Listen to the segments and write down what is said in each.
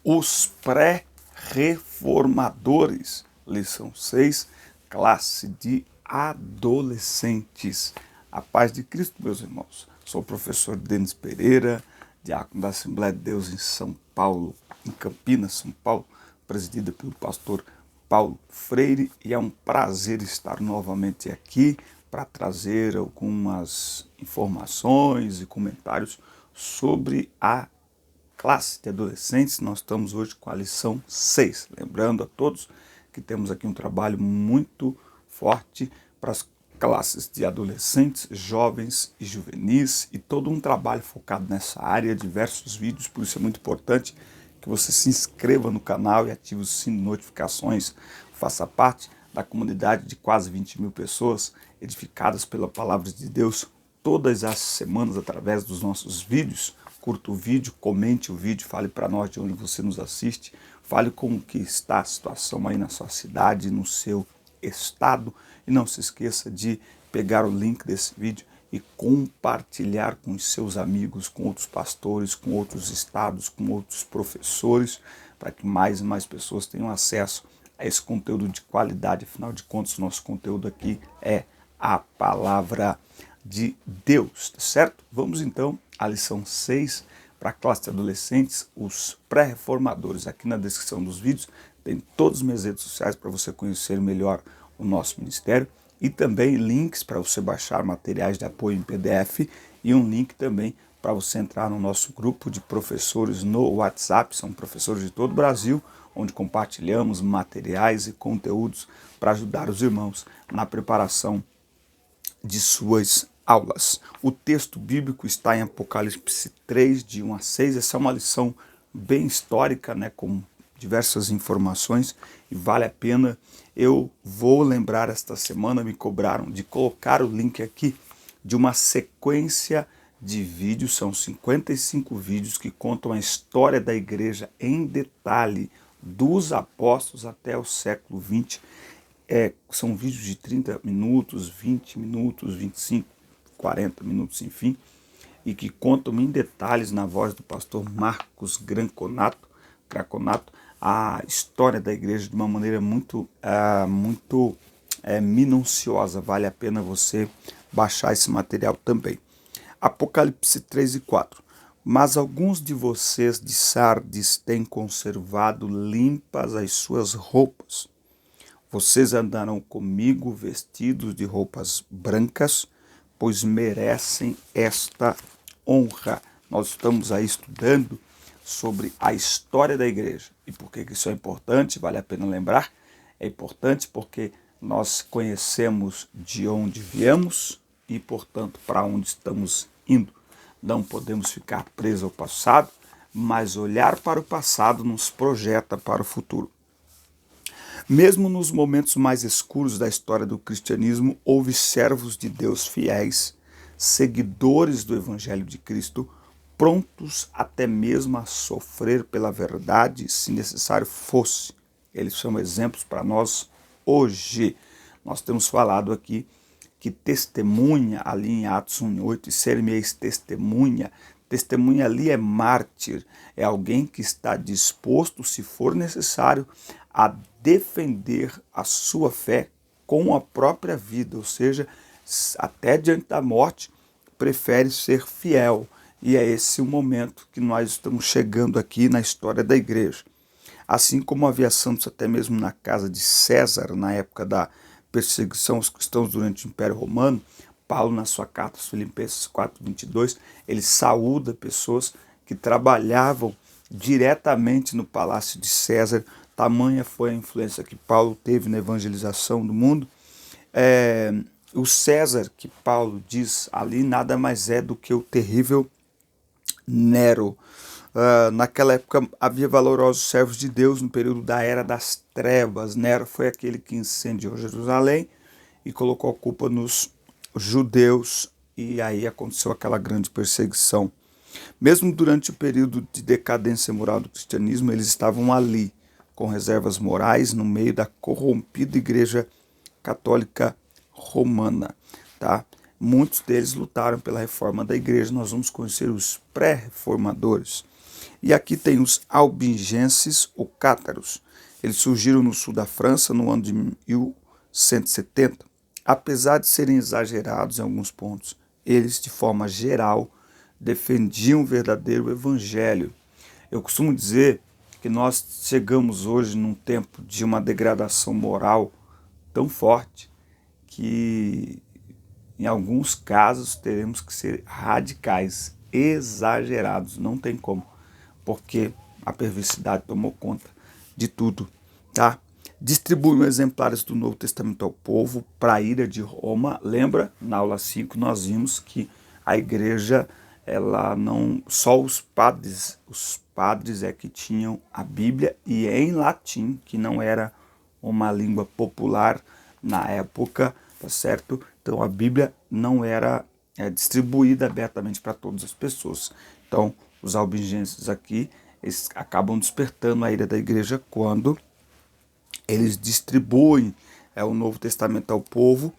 Os pré-reformadores, lição 6, classe de adolescentes. A paz de Cristo, meus irmãos. Sou o professor Denis Pereira, diácono da Assembleia de Deus em São Paulo, em Campinas, São Paulo, presidida pelo pastor Paulo Freire, e é um prazer estar novamente aqui para trazer algumas informações e comentários sobre a classe de adolescentes. Nós estamos hoje com a lição 6. Lembrando a todos que temos aqui um trabalho muito forte para as classes de adolescentes, jovens e juvenis, e todo um trabalho focado nessa área, diversos vídeos, por isso é muito importante que você se inscreva no canal e ative o sino de notificações, faça parte da comunidade de quase 20 mil pessoas edificadas pela palavra de Deus todas as semanas através dos nossos vídeos. Curta o vídeo, comente o vídeo, fale para nós de onde você nos assiste, fale como que está a situação aí na sua cidade, no seu estado, e não se esqueça de pegar o link desse vídeo e compartilhar com os seus amigos, com outros pastores, com outros estados, com outros professores, para que mais e mais pessoas tenham acesso a esse conteúdo de qualidade. Afinal de contas, o nosso conteúdo aqui é a palavra de Deus, tá certo? Vamos então à lição 6 para a classe de adolescentes, os pré-reformadores. Aqui na descrição dos vídeos tem todas as minhas redes sociais para você conhecer melhor o nosso ministério e também links para você baixar materiais de apoio em PDF e um link também para você entrar no nosso grupo de professores no WhatsApp. São professores de todo o Brasil, onde compartilhamos materiais e conteúdos para ajudar os irmãos na preparação de suas aulas. O texto bíblico está em Apocalipse 3, de 1 a 6. Essa é uma lição bem histórica, né, com diversas informações, e vale a pena. Eu vou lembrar esta semana, me cobraram de colocar o link aqui de uma sequência de vídeos, são 55 vídeos que contam a história da igreja em detalhe, dos apóstolos até o século XX. São vídeos de 30 minutos, 20 minutos, 25, 40 minutos, enfim, e que contam em detalhes na voz do pastor Marcos Craconato a história da igreja de uma maneira muito minuciosa. Vale a pena você baixar esse material também. Apocalipse 3 e 4. Mas alguns de vocês de Sardes têm conservado limpas as suas roupas. Vocês andarão comigo vestidos de roupas brancas, pois merecem esta honra. Nós estamos aí estudando sobre a história da igreja. E por que isso é importante? Vale a pena lembrar. É importante porque nós conhecemos de onde viemos e, portanto, para onde estamos indo. Não podemos ficar presos ao passado, mas olhar para o passado nos projeta para o futuro. Mesmo nos momentos mais escuros da história do cristianismo, houve servos de Deus fiéis, seguidores do Evangelho de Cristo, prontos até mesmo a sofrer pela verdade, se necessário fosse. Eles são exemplos para nós hoje. Nós temos falado aqui que testemunha ali em Atos 1:8, e ser-me-eis testemunha. Testemunha ali é mártir, é alguém que está disposto, se for necessário, a defender a sua fé com a própria vida, ou seja, até diante da morte, prefere ser fiel. E é esse o momento que nós estamos chegando aqui na história da igreja. Assim como havia santos até mesmo na casa de César, na época da perseguição aos cristãos durante o Império Romano, Paulo, na sua carta aos Filipenses 4:22, ele saúda pessoas que trabalhavam diretamente no palácio de César. Tamanha foi a influência que Paulo teve na evangelização do mundo. O César, que Paulo diz ali, nada mais é do que o terrível Nero. Naquela época havia valorosos servos de Deus no período da Era das Trevas. Nero foi aquele que incendiou Jerusalém e colocou a culpa nos judeus, e aí aconteceu aquela grande perseguição. Mesmo durante o período de decadência moral do cristianismo, eles estavam ali, com reservas morais, no meio da corrompida Igreja Católica Romana, tá? Muitos deles lutaram pela reforma da igreja. Nós vamos conhecer os pré-reformadores. E aqui tem os albigenses ou cátaros. Eles surgiram no sul da França no ano de 1170. Apesar de serem exagerados em alguns pontos, eles, de forma geral, defendiam o verdadeiro evangelho. Eu costumo dizer que nós chegamos hoje num tempo de uma degradação moral tão forte que, em alguns casos, teremos que ser radicais, exagerados, não tem como, porque a perversidade tomou conta de tudo, tá? Distribuíam exemplares do Novo Testamento ao povo para a ira de Roma. Lembra, na aula 5 nós vimos que a igreja, ela não, só os padres é que tinham a Bíblia e em latim, que não era uma língua popular na época, tá certo? Então a Bíblia não era distribuída abertamente para todas as pessoas. Então os albigenses aqui, eles acabam despertando a ira da igreja quando eles distribuem o Novo Testamento ao povo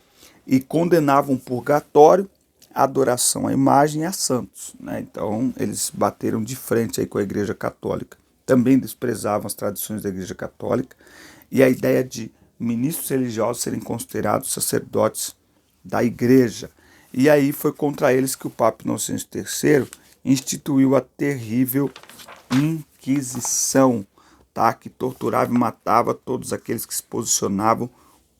e condenavam o purgatório, a adoração à imagem e a santos, né? Então eles bateram de frente aí com a Igreja Católica. Também desprezavam as tradições da Igreja Católica e a ideia de ministros religiosos serem considerados sacerdotes da Igreja. E aí foi contra eles que o Papa Inocêncio III instituiu a terrível Inquisição, tá? Que torturava e matava todos aqueles que se posicionavam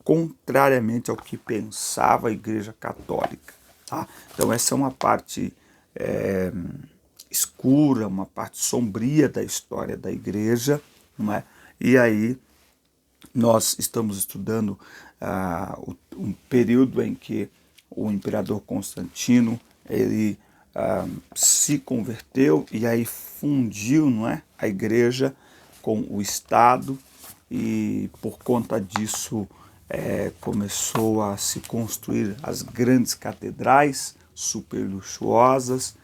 contrariamente ao que pensava a Igreja Católica. Tá? Então essa é uma parte escura, uma parte sombria da história da igreja, não é? E aí nós estamos estudando um período em que o imperador Constantino ele se converteu e aí fundiu, não é, a igreja com o Estado e por conta disso começou a se construir as grandes catedrais super luxuosas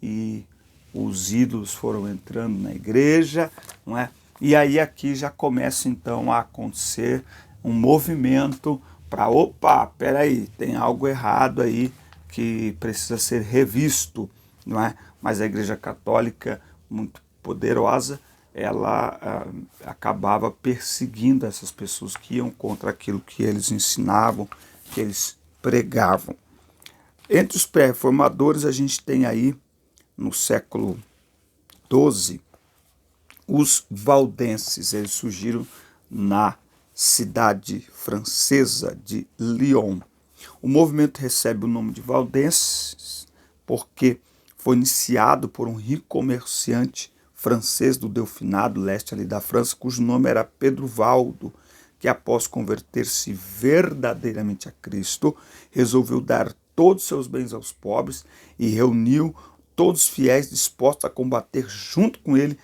e os ídolos foram entrando na igreja, não é? E aí aqui já começa então a acontecer um movimento para, opa, peraí, tem algo errado aí que precisa ser revisto, não é? Mas a Igreja Católica, muito poderosa, ela acabava perseguindo essas pessoas que iam contra aquilo que eles ensinavam, que eles pregavam. Entre os pré-reformadores, a gente tem aí, no século XII, os valdenses. Eles surgiram na cidade francesa de Lyon. O movimento recebe o nome de valdenses porque foi iniciado por um rico comerciante francês do Delfinado, leste ali da França, cujo nome era Pedro Valdo, que após converter-se verdadeiramente a Cristo, resolveu dar todos os seus bens aos pobres e reuniu todos os fiéis dispostos a combater junto com ele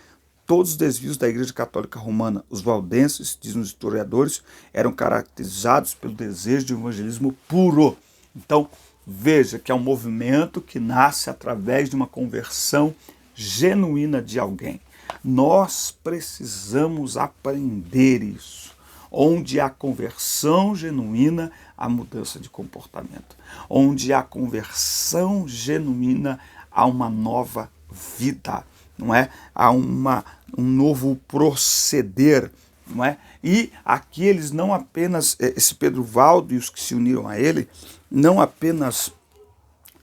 todos os desvios da Igreja Católica Romana. Os valdenses, dizem os historiadores, eram caracterizados pelo desejo de um evangelismo puro. Então, veja que é um movimento que nasce através de uma conversão genuína de alguém. Nós precisamos aprender isso. Onde há conversão genuína, há mudança de comportamento. Onde há conversão genuína, há uma nova vida, não é? Há um novo proceder, não é? E aqui eles não apenas, esse Pedro Valdo e os que se uniram a ele, não apenas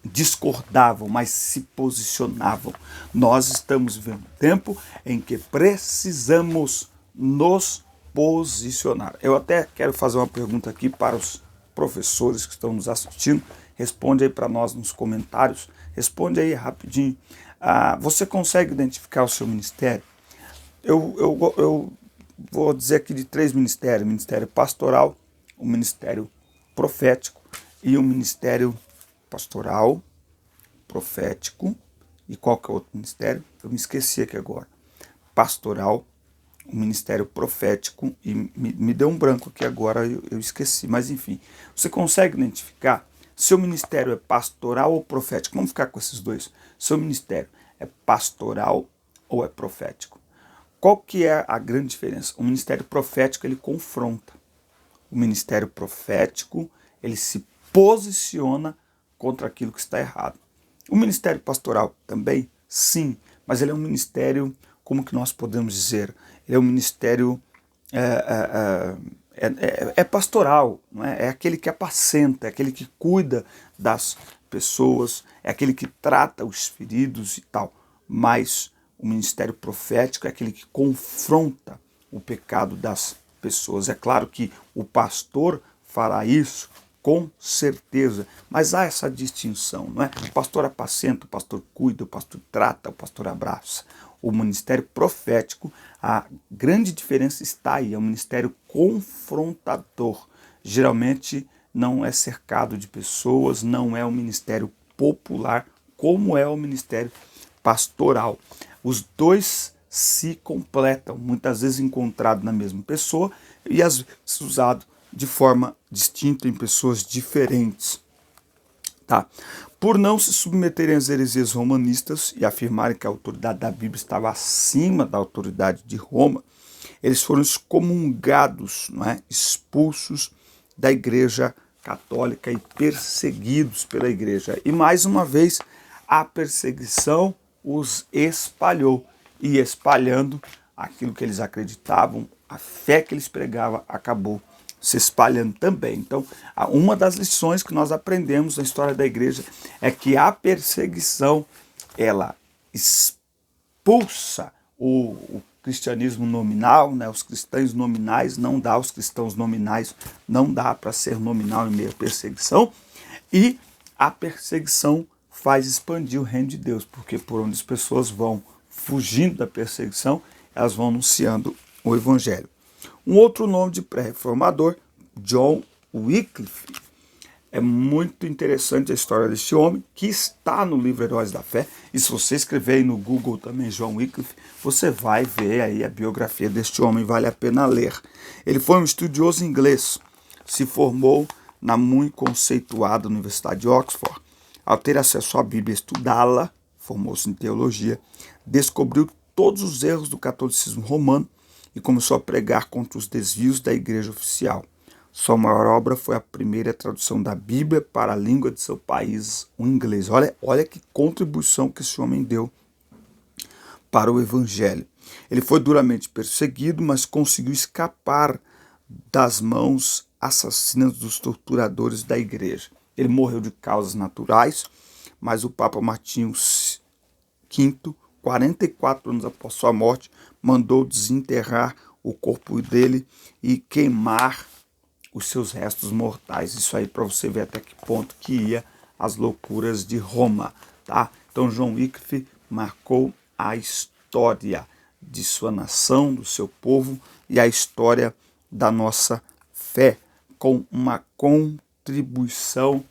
discordavam, mas se posicionavam. Nós estamos vivendo um tempo em que precisamos nos posicionar. Eu até quero fazer uma pergunta aqui para os professores que estão nos assistindo. Responde aí para nós nos comentários. Responde aí rapidinho. Você consegue identificar o seu ministério? Eu vou dizer aqui de 3 ministérios. O ministério pastoral, o ministério profético e o ministério pastoral, profético, e qual que é o outro ministério? Eu me esqueci aqui agora. Pastoral, o ministério profético, e me deu um branco aqui agora, eu esqueci, mas enfim. Você consegue identificar? Seu ministério é pastoral ou profético? Vamos ficar com esses dois. Seu ministério é pastoral ou é profético? Qual que é a grande diferença? O ministério profético, ele confronta. O ministério profético, ele se posiciona contra aquilo que está errado. O ministério pastoral também, sim, mas ele é um ministério como que nós podemos dizer? Ele é um ministério pastoral, não é? É aquele que apacenta, é aquele que cuida das pessoas, é aquele que trata os feridos e tal. Mas o ministério profético é aquele que confronta o pecado das pessoas. É claro que o pastor fará isso com certeza, mas há essa distinção, não é? O pastor apacenta, o pastor cuida, o pastor trata, o pastor abraça. O ministério profético, a grande diferença está aí, é um ministério confrontador. Geralmente não é cercado de pessoas, não é um ministério popular, como é o ministério pastoral. Os dois se completam, muitas vezes encontrado na mesma pessoa e às vezes usado de forma distinta em pessoas diferentes. Tá? Por não se submeterem às heresias romanistas e afirmarem que a autoridade da Bíblia estava acima da autoridade de Roma, eles foram excomungados, não é? Expulsos da Igreja Católica e perseguidos pela Igreja. E mais uma vez, a perseguição os espalhou. E espalhando aquilo que eles acreditavam, a fé que eles pregavam, acabou se espalhando também. Então, uma das lições que nós aprendemos na história da igreja é que a perseguição, ela expulsa o cristianismo nominal, né? Os cristãos nominais, não dá, os cristãos nominais não dá para ser nominal em meio à perseguição, e a perseguição faz expandir o reino de Deus, porque por onde as pessoas vão fugindo da perseguição, elas vão anunciando o evangelho. Um outro nome de pré-reformador, John Wycliffe. É muito interessante a história deste homem, que está no livro Heróis da Fé. E se você escrever aí no Google também John Wycliffe, você vai ver aí a biografia deste homem, vale a pena ler. Ele foi um estudioso inglês, se formou na muito conceituada Universidade de Oxford. Ao ter acesso à Bíblia e estudá-la, formou-se em teologia, descobriu todos os erros do catolicismo romano e começou a pregar contra os desvios da igreja oficial. Sua maior obra foi a primeira tradução da Bíblia para a língua de seu país, o inglês. Olha que contribuição que esse homem deu para o evangelho. Ele foi duramente perseguido, mas conseguiu escapar das mãos assassinas dos torturadores da igreja. Ele morreu de causas naturais, mas o Papa Martinho V, 44 anos após sua morte, mandou desenterrar o corpo dele e queimar os seus restos mortais. Isso aí para você ver até que ponto que ia as loucuras de Roma, tá? Então John Wycliffe marcou a história de sua nação, do seu povo e a história da nossa fé, com uma contribuição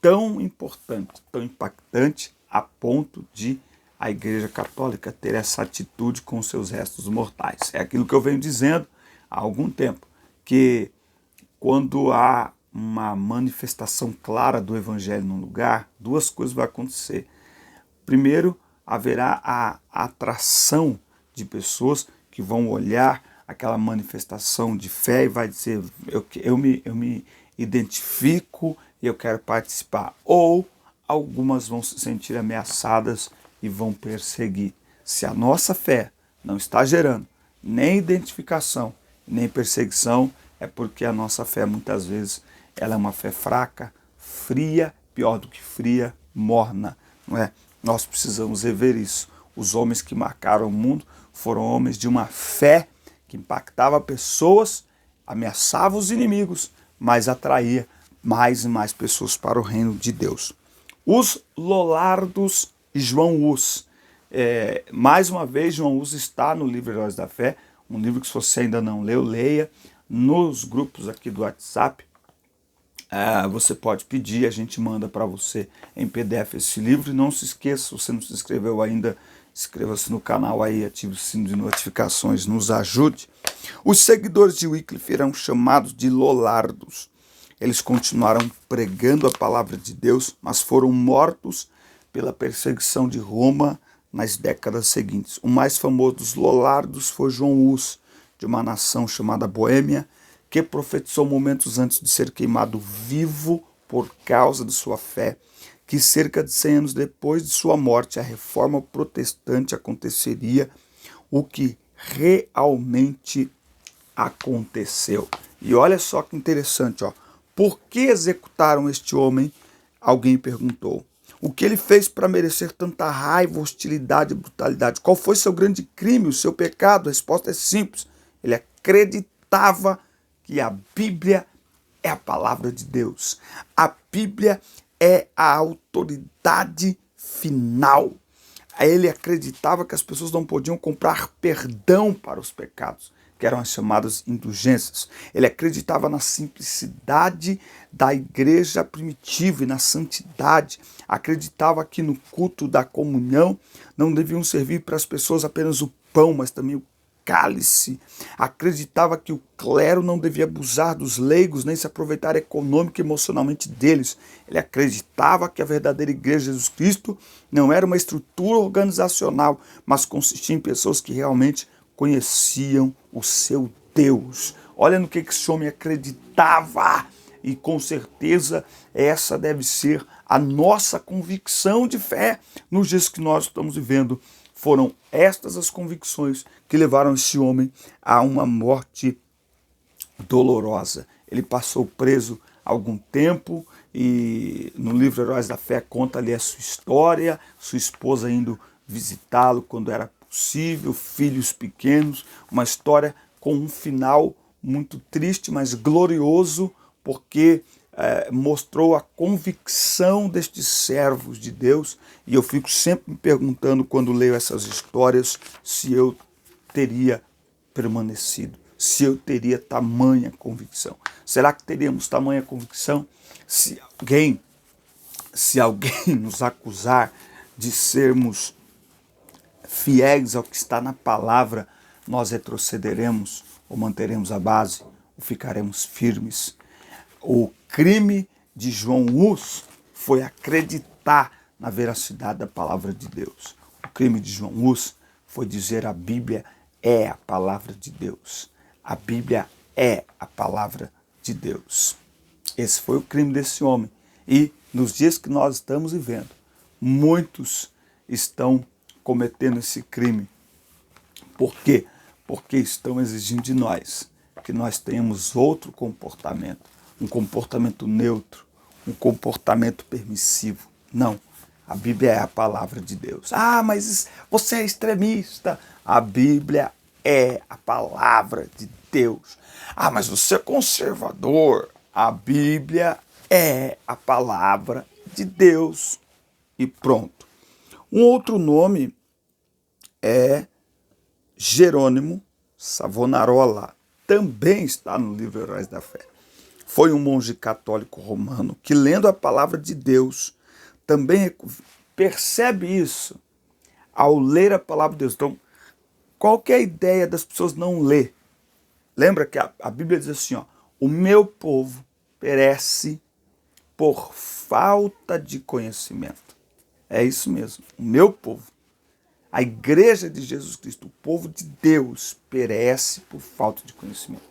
tão importante, tão impactante, a ponto de a Igreja Católica ter essa atitude com seus restos mortais. É aquilo que eu venho dizendo há algum tempo, que quando há uma manifestação clara do Evangelho num lugar, duas coisas vão acontecer. Primeiro, haverá a atração de pessoas que vão olhar aquela manifestação de fé e vai dizer, eu me identifico e eu quero participar. Ou algumas vão se sentir ameaçadas e vão perseguir. Se a nossa fé não está gerando nem identificação, nem perseguição, é porque a nossa fé muitas vezes ela é uma fé fraca, fria, pior do que fria, morna, não é? Nós precisamos rever isso. Os homens que marcaram o mundo foram homens de uma fé que impactava pessoas, ameaçava os inimigos, mas atraía mais e mais pessoas para o reino de Deus. Os Lollardos e João Hus. Mais uma vez, João Hus está no livro Heróis da Fé, um livro que se você ainda não leu, leia. Nos grupos aqui do WhatsApp, você pode pedir, a gente manda para você em PDF esse livro. E não se esqueça, se você não se inscreveu ainda, inscreva-se no canal aí, ative o sino de notificações, nos ajude. Os seguidores de Wycliffe eram chamados de Lollardos. Eles continuaram pregando a palavra de Deus, mas foram mortos pela perseguição de Roma nas décadas seguintes. O mais famoso dos Lollardos foi João Hus, de uma nação chamada Boêmia, que profetizou momentos antes de ser queimado vivo por causa de sua fé, que cerca de 100 anos depois de sua morte, a reforma protestante aconteceria o que realmente aconteceu. E olha só que interessante, ó. Por que executaram este homem? Alguém perguntou. O que ele fez para merecer tanta raiva, hostilidade e brutalidade? Qual foi seu grande crime, o seu pecado? A resposta é simples. Ele acreditava que a Bíblia é a palavra de Deus. A Bíblia é a autoridade final. Ele acreditava que as pessoas não podiam comprar perdão para os pecados, que eram as chamadas indulgências. Ele acreditava na simplicidade da igreja primitiva e na santidade. Acreditava que no culto da comunhão não deviam servir para as pessoas apenas o pão, mas também o cálice. Acreditava que o clero não devia abusar dos leigos, nem se aproveitar econômico e emocionalmente deles. Ele acreditava que a verdadeira igreja de Jesus Cristo não era uma estrutura organizacional, mas consistia em pessoas que realmente conheciam o seu Deus. Olha no que esse homem acreditava. E com certeza essa deve ser a nossa convicção de fé nos dias que nós estamos vivendo. Foram estas as convicções que levaram esse homem a uma morte dolorosa. Ele passou preso algum tempo e no livro Heróis da Fé conta ali a sua história, sua esposa indo visitá-lo quando era possível, filhos pequenos, uma história com um final muito triste, mas glorioso, porque mostrou a convicção destes servos de Deus, e eu fico sempre me perguntando quando leio essas histórias se eu teria permanecido, se eu teria tamanha convicção. Será que teríamos tamanha convicção se alguém nos acusar de sermos fiéis ao que está na palavra, nós retrocederemos ou manteremos a base ou ficaremos firmes? O crime de João Hus foi acreditar na veracidade da palavra de Deus. O crime de João Hus foi dizer a Bíblia é a palavra de Deus. A Bíblia é a palavra de Deus. Esse foi o crime desse homem. E nos dias que nós estamos vivendo, muitos estão cometendo esse crime. Por quê? Porque estão exigindo de nós que nós tenhamos outro comportamento, um comportamento neutro, um comportamento permissivo. Não, a Bíblia é a palavra de Deus. Ah, mas você é extremista. A Bíblia é a palavra de Deus. Ah, mas você é conservador. A Bíblia é a palavra de Deus. E pronto. Um outro nome é Jerônimo Savonarola. Também está no livro Heróis da Fé. Foi um monge católico romano que, lendo a palavra de Deus, também percebe isso ao ler a palavra de Deus. Então, qual que é a ideia das pessoas não ler? Lembra que a Bíblia diz assim, ó, o meu povo perece por falta de conhecimento. É isso mesmo, o meu povo. A igreja de Jesus Cristo, o povo de Deus, perece por falta de conhecimento.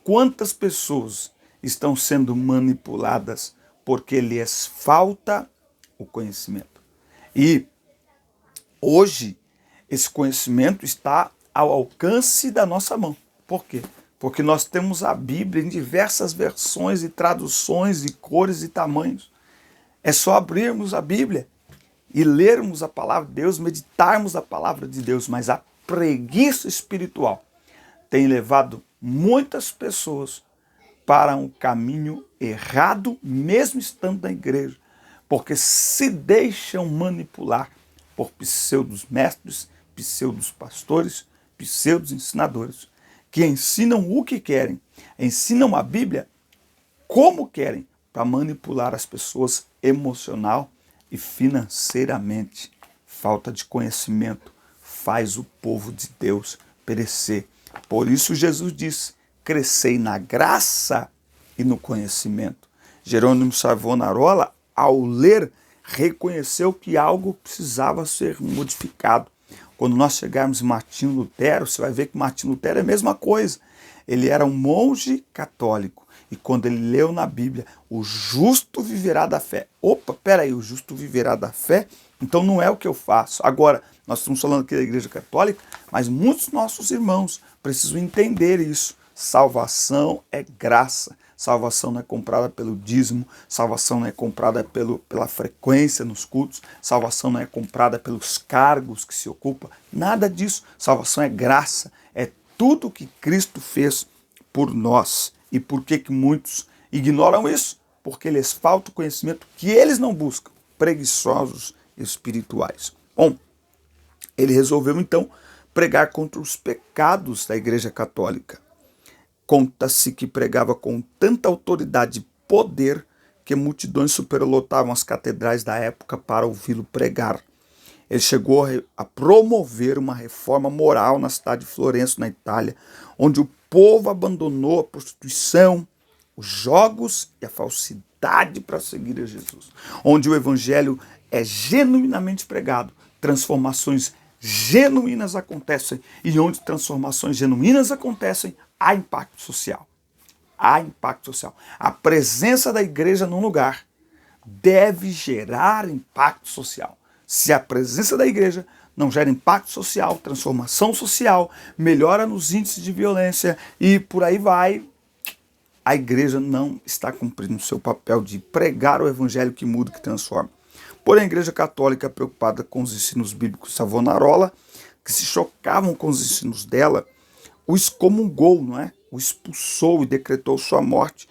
Quantas pessoas estão sendo manipuladas porque lhes falta o conhecimento? E hoje esse conhecimento está ao alcance da nossa mão. Por quê? Porque nós temos a Bíblia em diversas versões e traduções e cores e tamanhos. É só abrirmos a Bíblia e lermos a palavra de Deus, meditarmos a palavra de Deus, mas a preguiça espiritual tem levado muitas pessoas para um caminho errado, mesmo estando na igreja, porque se deixam manipular por pseudos mestres, pseudos pastores, pseudos ensinadores, que ensinam o que querem, ensinam a Bíblia como querem, para manipular as pessoas emocional e financeiramente. Falta de conhecimento faz o povo de Deus perecer. Por isso Jesus disse, crescei na graça e no conhecimento. Jerônimo Savonarola, ao ler, reconheceu que algo precisava ser modificado. Quando nós chegarmos em Martinho Lutero, você vai ver que Martinho Lutero é a mesma coisa. Ele era um monge católico. E quando ele leu na Bíblia, o justo viverá da fé. Opa, peraí, o justo viverá da fé? Então não é o que eu faço. Agora, Nós estamos falando aqui da Igreja Católica, mas muitos nossos irmãos precisam entender isso. Salvação é graça. Salvação não é comprada pelo dízimo, salvação não é comprada pela frequência nos cultos, salvação não é comprada pelos cargos que se ocupa, nada disso. Salvação é graça, é tudo que Cristo fez por nós. E por que muitos ignoram isso? Porque lhes falta o conhecimento que eles não buscam, preguiçosos espirituais. Bom, ele resolveu então pregar contra os pecados da Igreja Católica. Conta-se que pregava com tanta autoridade e poder que multidões superlotavam as catedrais da época para ouvi-lo pregar. Ele chegou a promover uma reforma moral na cidade de Florença, na Itália, onde o povo abandonou a prostituição, os jogos e a falsidade para seguir a Jesus. Onde o evangelho é genuinamente pregado, transformações genuínas acontecem, e onde transformações genuínas acontecem, há impacto social. Há impacto social. A presença da igreja num lugar deve gerar impacto social. Se a presença da igreja não gera impacto social, transformação social, melhora nos índices de violência e por aí vai, a igreja não está cumprindo o seu papel de pregar o evangelho que muda, que transforma. Porém, a Igreja Católica, preocupada com os ensinos bíblicos de Savonarola, que se chocavam com os ensinos dela, o excomungou, não é? O expulsou e decretou sua morte.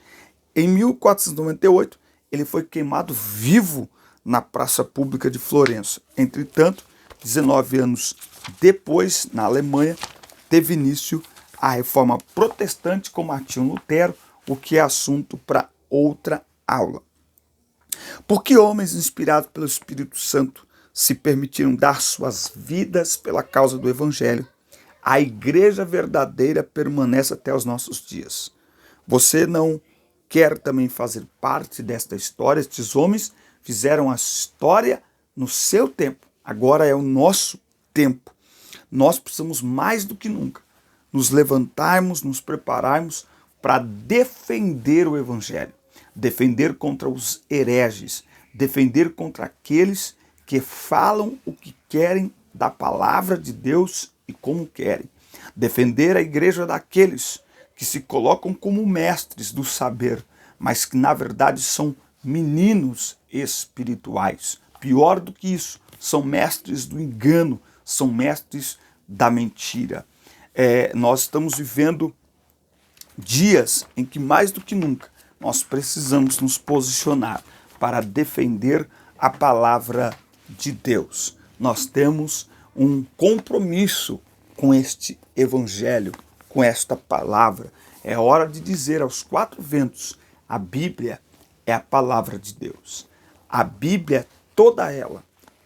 Em 1498, ele foi queimado vivo na praça pública de Florença. Entretanto, 19 anos depois, na Alemanha, teve início a reforma protestante com Martinho Lutero, o que é assunto para outra aula. Por que homens inspirados pelo Espírito Santo se permitiram dar suas vidas pela causa do Evangelho? A igreja verdadeira permanece até os nossos dias. Você não quer também fazer parte desta história? Estes homens fizeram a história no seu tempo. Agora é o nosso tempo. Nós precisamos mais do que nunca nos levantarmos, nos prepararmos para defender o Evangelho. Defender contra os hereges, defender contra aqueles que falam o que querem da palavra de Deus e como querem. Defender a igreja daqueles que se colocam como mestres do saber, mas que na verdade são meninos espirituais. Pior do que isso, são mestres do engano, são mestres da mentira. Nós estamos vivendo dias em que mais do que nunca nós precisamos nos posicionar para defender a palavra de Deus. Nós temos um compromisso com este evangelho, com esta palavra. É hora de dizer aos quatro ventos, a Bíblia é a palavra de Deus. A Bíblia, toda ela,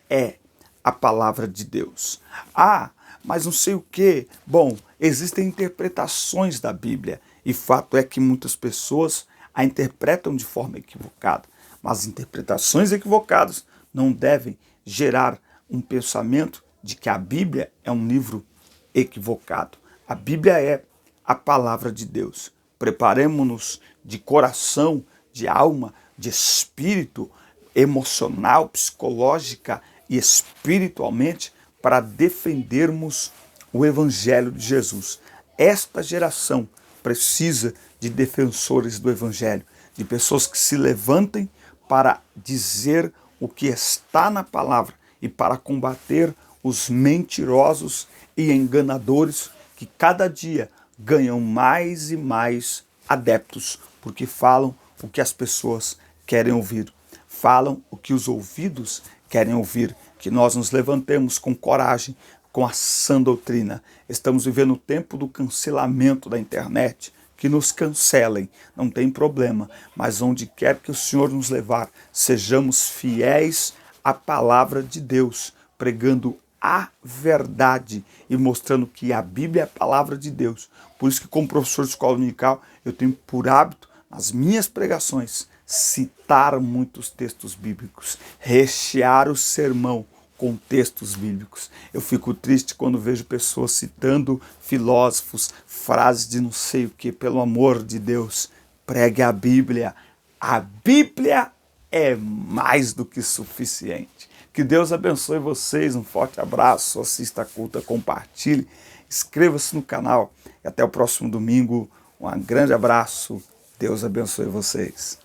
é a palavra de Deus. Ah, mas não sei o quê. Bom, existem interpretações da Bíblia e fato é que muitas pessoas a interpretam de forma equivocada. Mas interpretações equivocadas não devem gerar um pensamento de que a Bíblia é um livro equivocado. A Bíblia é a palavra de Deus. Preparemo-nos de coração, de alma, de espírito, emocional, psicológica e espiritualmente para defendermos o Evangelho de Jesus. Esta geração precisa de defensores do Evangelho, de pessoas que se levantem para dizer o que está na palavra e para combater os mentirosos e enganadores que cada dia ganham mais e mais adeptos, porque falam o que as pessoas querem ouvir, falam o que os ouvidos querem ouvir. Que nós nos levantemos com coragem, com a sã doutrina. Estamos vivendo o tempo do cancelamento da internet. Que nos cancelem, não tem problema, mas onde quer que o Senhor nos levar, sejamos fiéis à palavra de Deus, pregando a verdade e mostrando que a Bíblia é a palavra de Deus. Por isso que como professor de escola dominical, eu tenho por hábito, nas minhas pregações, citar muitos textos bíblicos, rechear o sermão com textos bíblicos. Eu fico triste quando vejo pessoas citando filósofos, frases de não sei o que. Pelo amor de Deus, pregue a Bíblia. A Bíblia é mais do que suficiente. Que Deus abençoe vocês, um forte abraço, assista a culta, compartilhe, inscreva-se no canal e até o próximo domingo. Um grande abraço, Deus abençoe vocês.